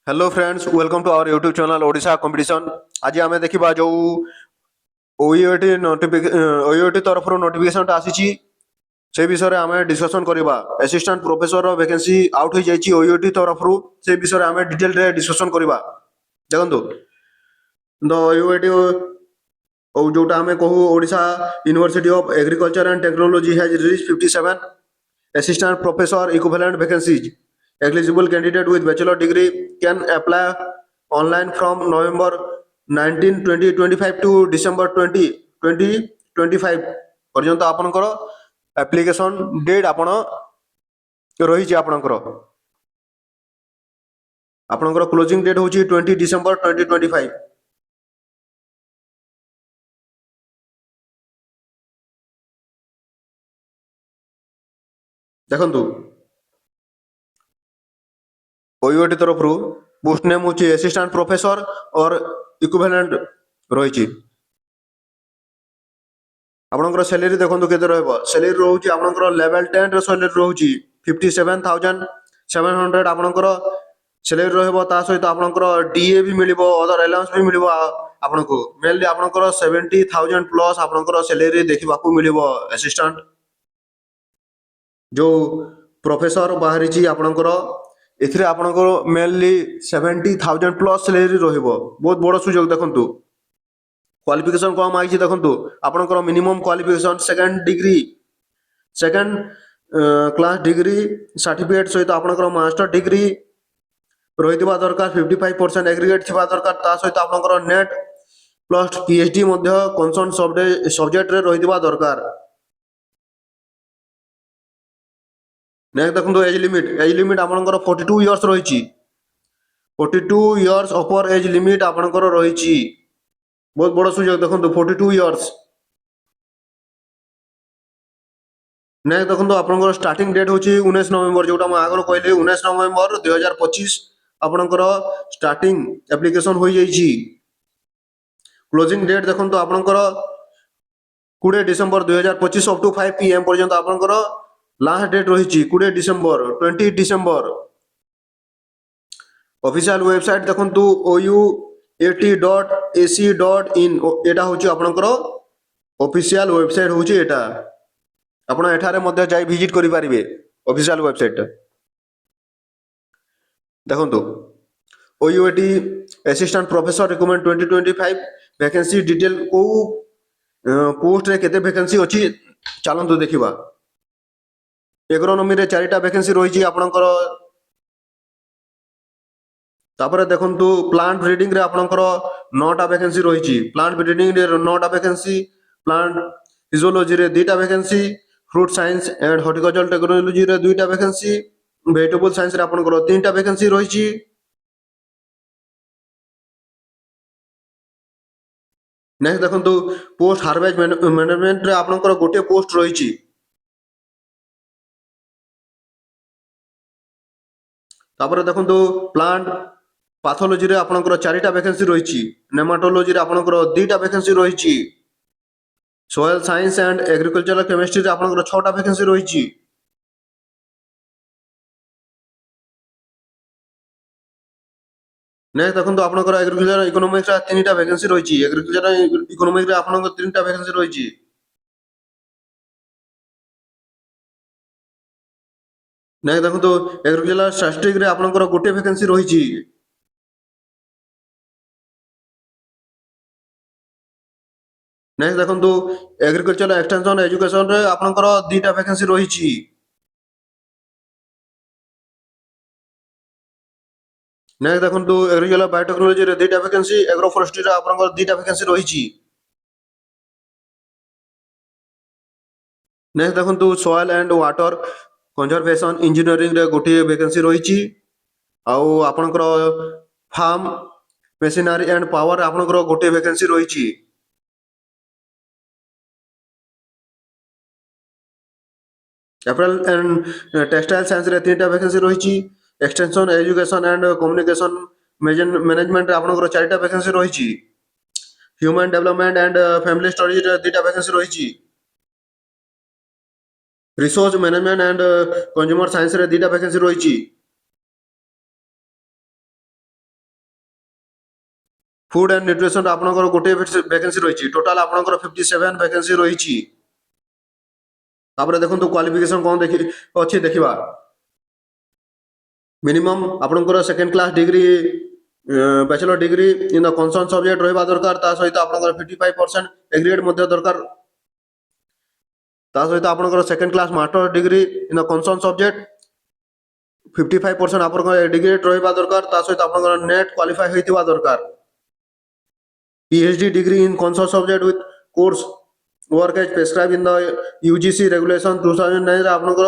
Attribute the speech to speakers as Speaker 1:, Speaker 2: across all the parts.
Speaker 1: Hello friends, welcome to our YouTube channel Odisha competition. आज आम देखा जो ओईओटी ओईओटी तरफ नोटिफिकेशन आसी से विषय में आम डिस्कसन करवा। असिस्टेंट प्रोफेसर वैकेंसी आउट हो जाए ओईओटी तरफ से विषय में आम डिटेल डिस्कसन करवा। देखो द ओईओटी जोटा आम कहू Odisha university of agriculture and technology has release 57 assistant professor equivalent vacancies. Eligible candidate with bachelor degree can apply online from November 19 2025 to December 20 2025 पर्यंत आपनकर एप्लिकेशन डेट आपण रही आपनकर आपनकर क्लोजिंग डेट होची 20 डिसेंबर 2025। देखंतु ओईओटी तरफ पोस्ट नेम होची असिस्टेंट प्रोफेसर और इक्विवेलेंट रही। आपनकर सैलरी देखो केते रहबो। सैलरी रहउची आपनकर लेवल 10 रो सैलरी रहउची 57700 आपनकर सैलरी रहबो। ता सहित आपनकर डीए भी मिलिबो, अदर अलाउंस भी मिलिबो। आपनको मेनली आपनकर 70000 प्लस आपनकर सैलरी देखिबाकू मिलिबो। असिस्टेंट जो प्रोफेसर बाहरी छी आपनकर एथिरे आपनकर मेनली 70000 प्लस सैलरी रहबो। बहुत बड़ सुयोग। देखंतु क्वालिफिकेशन कम आई देखो आपनकर minimum qualification second class degree certificate सहित आपनकर मास्टर डिग्री रही दरकार। 55% एग्रीगेट थिबा दरकार। ता सहित आपनकर नेट प्लस पीएचडी मध्य कंसर्न सब्जेक्ट रे रही दरकार। नेक्स्ट देखो एज लिमिट आपनकर 42 इयर्स रही। 42 इयर्स अपर एज लिमिट आपनकर रही। बहुत बड़ सुयोग। देखो 42 इयर्स। नेक्स्ट देखो आपनकर स्टार्टिंग डेट होची 19 नवंबर जोटा मैं आगर कहली 19 नवंबर 2025 आपनकर स्टार्टिंग एप्लिकेशन हो जाइए। क्लोजिंग डेट देखो आपनकर 20 डिसेंबर 2025 अप टू 5 PM पर्यंत आपनकर लास्ट डेट रही 20 डिसेंबर 20 डिसेंबर। ऑफिशियल वेबसाइट देखो ou.at.ac.in एटा होची आपनकर ऑफिशियल वेबसाइट होची। एटा आपण एठारे मध्य जाई विजिट करि पारिबे ऑफिशियल वेबसाइट। देखंतु OUAT assistant professor recruitment 2025 vacancy detail को पोस्ट रे केते वैकेंसी अछि चलंतु देखिबा। एग्रोनॉमी रे 4टा वैकेंसी रही आपनकर। तापर देखंतु प्लांट ब्रीडिंग रे आपनकर 9टा वैकेंसी रही। प्लांट ब्रीडिंग रे 9टा वैकेंसी, प्लांट फिजियोलॉजी रे 2टा vacancy, fruit science and horticulture technology रे 2टा वैकेंसी, वेजिटेबल साइंस रे आपनकर 3टा वैकेंसी रही। नेक्स्ट देखंतु पोस्ट हार्वेस्ट मैनेजमेंट रे आपनकर गोटे पोस्ट रही। तापर देखंतु प्लांट पाथोलॉजी रे आपनकर 4टा वैकेंसी रही। नेमाटोलॉजी रे आपनकर 2टा वैकेंसी रही। Soil science and agricultural chemistry रे आपनकर 6टा वैकेंसी रही। नेक्स्ट देखो आपनकर एग्रीकल्चर इकोनॉमिक्स रे 3टा वैकेंसी रही। एग्रीकल्चर इकोनॉमिक्स रे आपनकर 3टा वैकेंसी रही। नेक्स्ट देखो एग्रीकल्चर स्टैटिस्टिक्स रे आपनकर गोटे वैकेंसी रही। नेक्स्ट देखो एग्रीकल्चर एक्सटेंशन एजुकेशन रे आपनकर 2टा वैकेंसी रही। नेक्स्ट देखो एग्रीकल्चर बायोटेक्नोलॉजी रे 2टा वैकेंसी, एग्रो फॉरेस्ट्री रे आपनकर 2टा वैकेंसी रही। नेक्स्ट देखो soil and water conservation engineering रे गोटे वैकेंसी रही। आउ आपनकर फार्म मेशिनरी एंड पावर आपनकर गोटे वैकेंसी रही। एप्पल एंड टेक्सटाइल साइंस रे 3टा वैकेंसी रही। Extension education and communication management रे आपनकर 4टा वैकेंसी रही। Human development and family studies रे 2टा वैकेंसी रही। Resource management and consumer science रे 2टा वैकेंसी रही। फूड एंड न्यूट्रिशन आपनकर गोटे वैकेंसी रही टोटाल आपनकर 57 वैकेंसी रही देखो क्वालिफिकेशन कौन देखि अच्छी देखा मिनिमम आपनकर second class degree bachelor degree in the concern subject रहा दरकार सहित आपनकर 55% एग्रीगेट मध्य दरकार सहित आपनकर second class master degree in the concern subject 55% आपनकर एग्रीगेट रहा दरकार सहित आपनकर नेट क्वालिफाई होइतिबा दरकार PhD degree in consult subject with course work as prescribed in the UGC regulation 2009 रे आपनकर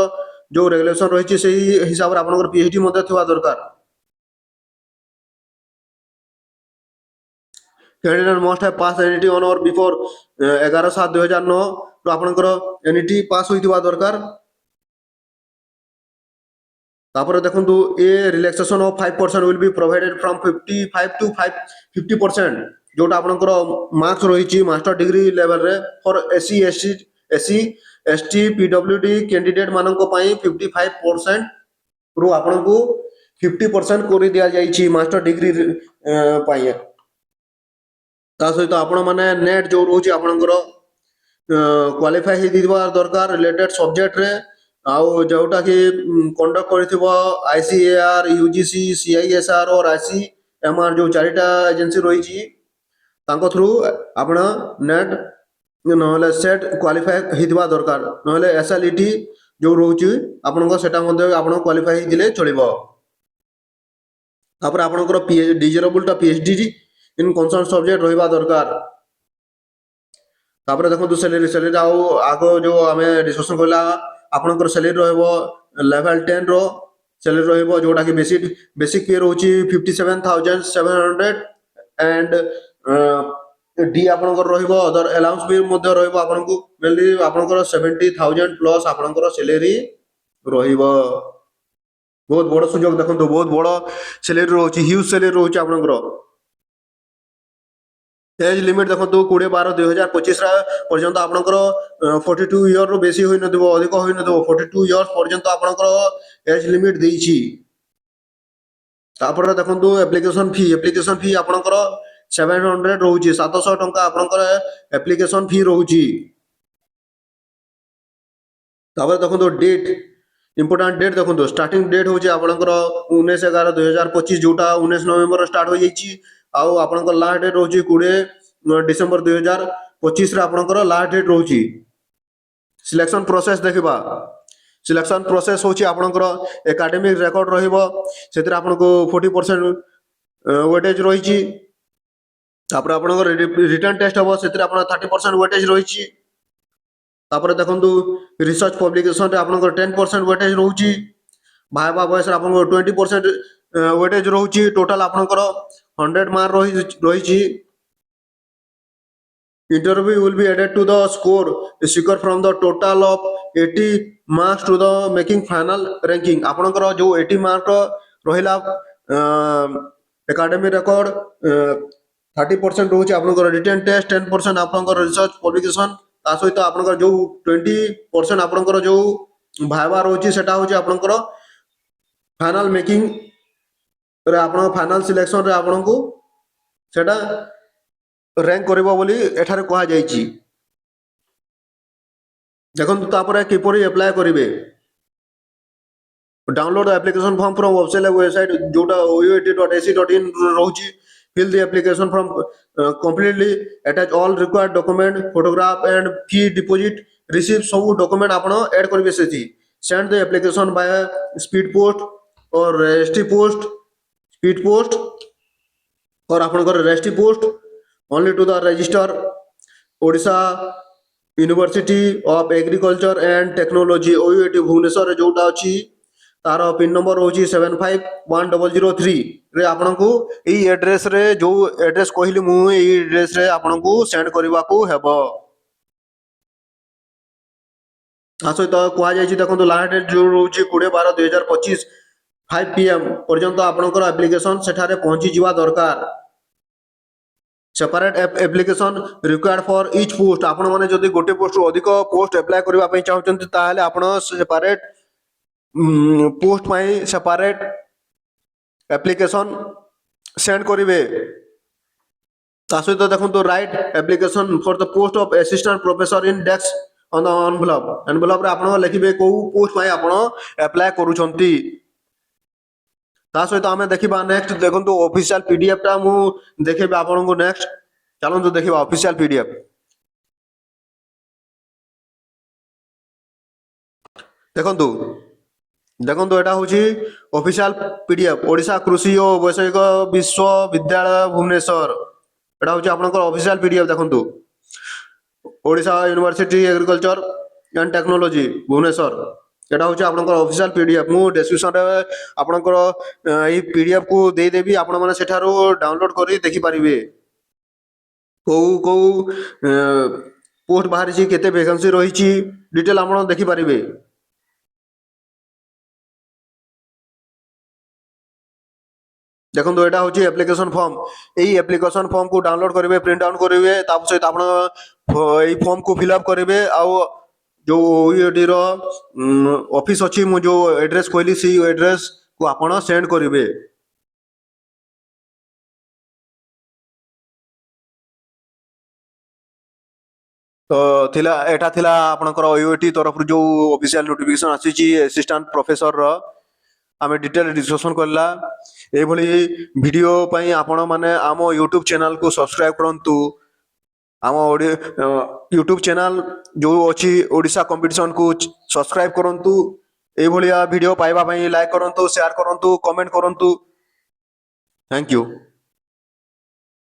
Speaker 1: जो रेगुलेशन रही से हिसाब रे आपनकर PhD मध्य थिबा दरकार candidate must have pass NET on or before 11/7/2009 तो आपनकर NET पास होइतिबा दरकार तापर देखंतु a relaxation of 5% will be provided from 55 to 50% जोटा आपनकर मार्क्स रही मास्टर डिग्री लेवल रे for SC ST PWD candidate मानक 55% रु आपनकु 50% कोरी दिया जाइछि मास्टर डिग्री पाए सहित आपण माने नेट जो रोची आपनकर क्वालिफाई हे दिबा दरकार रिलेटेड सब्जेक्ट रे आउ जोटा कि कंडक्ट करथिबो ICAR UGC CISR और ICMR जो चारिटा एजेंसी रही तांको थ्रू आपण नेट नहले सेट क्वालिफाई हितबा दरकार नहले SLET जो रोची आपनको सेटा मध्ये आपण क्वालिफाई दिले चलिबो तापर आपनकर डिजरेबल टा PhD इन कंसर्न सब्जेक्ट रहिबा दरकार तापर देखो सैलरी आगो जो आमे डिस्कशन करला आपनकर सैलरी रहबो लेवल 10 रो सैलरी रहबो जोटा कि बेसिक पे रहउची 57,700 एंड डी आपनकर रहबो अदर अलाउंस भी मध्ये रहबो आपनको मेनली आपनकर 70,000 प्लस आपनकर सैलरी रहबो बहुत बड़ सुजोग देखो बहुत बड़ सैलरी रहउची ह्यूज सैलरी रहउची आपनकर एज लिमिट देखो 20/12/2025 पर्यंत आपनकर 42 इयर रो बेसी होई नदिबो अधिक होई नदिबो 42 इयर्स पर्यंत आपनकर एज लिमिट देइछि तापर देखो एप्लिकेशन फी आपनकर 700 रहउछि 700 टंका आपनकर एप्लिकेशन फी रहउछि तापर देखो डेट इंपोर्टेंट डेट देखो स्टार्टिंग डेट होछि आपनकर 19/11/2025 जोटा 19 नवंबर स्टार्ट हो जाइछि आउ आपनकर लास्ट डेट रहउछि 20 डिसेंबर 2025 रे आपनकर लास्ट डेट रहउछि सिलेक्शन प्रोसेस देखबा सिलेक्शन प्रोसेस होछि आपनकर एकेडमिक रिकॉर्ड रहइबो सेतिर आपनको 40% वेटेज रहिछि तापर आपनकर रिटन टेस्ट हबो सेतिर आपन 30% वेटेज रहिछि तापर देखंतु रिसर्च पब्लिकेशन रे आपनकर 10% वेटेज रहउछि भाइबा वॉइस रे आपनकर 20% वेटेज रहउछि टोटल आपनकर 100 मार्क रहिछि interview will be added to the score seeker from the total of 80 marks to the making final ranking आपनकर जो 80 मार्क रहिला एकेडमी रिकॉर्ड 30% रहउछि आपनकर रिटन टेस्ट 10% आपनकर रिसर्च पब्लिकेशन ता सहित आपनकर जो 20% आपनकर जो भाइबा रहउछि सेटा होछि आपनकर फाइनल मेकिंग रे आपन फाइनल सिलेक्शन रे आपनको सेटा रैंक करबो बोली एठारे कहा जाइछि देखंतु तापर किपरि अप्लाई करिवे download the application form from official website जोटा oet.ac.in रहउछि fill the application from completely attach all required document photograph and fee deposit receipt सब डॉक्यूमेंट आपण ऐड करिवे सेति send the application by speed post और रेस्टी post speed post और आपनकर रेस्टी post only to the register Odisha University of Agriculture and Technology OUAT Bhubaneswar जोटा अछि तार पिन नंबर होछि 751003 रे आपनकु एई एड्रेस रे जो एड्रेस कहली मु एई एड्रेस रे आपनकु सेंड करबा को हेबो आसो त कोआ जायछि देखंतु लास्ट डेट जो होछि 20/12/2025 5 PM पर्यंत आपनकर एप्लीकेशन सेठारे पहुंची जिवा दरकार separate application required for each post आपण माने जदी गोटे पोस्ट अधिक पोस्ट अप्लाई करबा पई चाहउचंती ताहाले आपण सेपरेट पोस्ट पई सेपरेट एप्लीकेशन सेंड करिवे ତା ସହିତ ଦେଖନ୍ତୁ write application for the post of assistant professor in desk on the ଏନଭଲପରେ ଆପଣ ଲେଖିବେ କୋଉ ପୋଷ୍ଟ ପାଇଁ ଆପଣ ଆପ୍ଲାଏ କରୁଛନ୍ତି। ତା ସହିତ ଆମେ ଦେଖିବା ନେକ୍ସଟ ଦେଖନ୍ତୁ ଅଫିସିଆଲ ପିଡିଏଫ ଟା ମୁଁ ଦେଖେଇବି ଆପଣଙ୍କୁ ନେକ୍ସଟ। ଚାଲନ୍ତୁ ଦେଖିବା ଅଫିସିଆଲ ପିଡିଏଫ। ଦେଖନ୍ତୁ ଦେଖନ୍ତୁ ଏଟା ହଉଛି ଅଫିସିଆଲ ପିଡିଏଫ ଓଡ଼ିଶା କୃଷି ଓ ବୈଷୟିକ ବିଶ୍ୱବିଦ୍ୟାଳୟ ଭୁବନେଶ୍ୱର। ଏଟା ହଉଛି ଆପଣଙ୍କର ଅଫିସିଆଲ ପିଡିଏଫ ଦେଖନ୍ତୁ। Odisha university agriculture and technology Bhubaneswar. এটা হচ্ছে আপনার অফিসিয়াল পিডিএফ মু ডেসক্রিপশনে আপনার এই পিডিএফ কু ଦେଇଦେବି ଆପଣମାନେ ସେଠାରୁ ଡାଉନଲୋଡ କରି ଦେଖିପାରିବେ କୋଉ କୋଉ ପୋଷ୍ଟ ବାହାରିଛି କେତେ ଭେକାନ୍ସି ରହିଛି ଡିଟେଲ ଆପଣ ଦେଖିପାରିବେ। ଦେଖନ୍ତୁ ଏଇଟା ହଉଛି ଆପ୍ଲିକେସନ ଫର୍ମ। ଏଇ ଆପ୍ଲିକେସନ ଫର୍ମକୁ ଡାଉନଲୋଡ କରିବେ ପ୍ରିଣ୍ଟ ଆଉଟ୍ କରିବେ ତା ସହିତ ଆପଣ ଏଇ ଫର୍ମକୁ ଫିଲ୍ଅପ୍ କରିବେ ଆଉ ଯୋଉ ଓୟୁଏଟିର ଅଫିସ ଅଛି ମୁଁ ଯୋଉ ଆଡ୍ରେସ କହିଲି ସେଇ ଆଡ୍ରେସକୁ ଆପଣ ସେଣ୍ଡ କରିବେ। ତ ଥିଲା ଏଟା ଥିଲା ଆପଣଙ୍କର ଓୟୁଏଟି ତରଫରୁ ଯୋଉ ଅଫିସିଆଲ ନୋଟିଫିକେସନ ଆସିଛି ଆସିଷ୍ଟାଣ୍ଟ ପ୍ରଫେସରର ଆମେ ଡିଟେଲ ଡିସ୍କସନ କଲା। ଏଇଭଳି ଭିଡିଓ ପାଇଁ ଆପଣ ମାନେ ଆମ ୟୁଟ୍ୟୁବ ଚ୍ୟାନେଲକୁ ସବସ୍କ୍ରାଇବ କରନ୍ତୁ। ଆମ ୟୁଟ୍ୟୁବ ଚ୍ୟାନେଲ ଯୋଉ ଅଛି ଓଡ଼ିଶା କମ୍ପିଟିସନକୁ ସବସ୍କ୍ରାଇବ କରନ୍ତୁ। ଏଇଭଳିଆ ଭିଡିଓ ପାଇବା ପାଇଁ ଲାଇକ୍ କରନ୍ତୁ ସେୟାର କରନ୍ତୁ କମେଣ୍ଟ କରନ୍ତୁ। Thank you.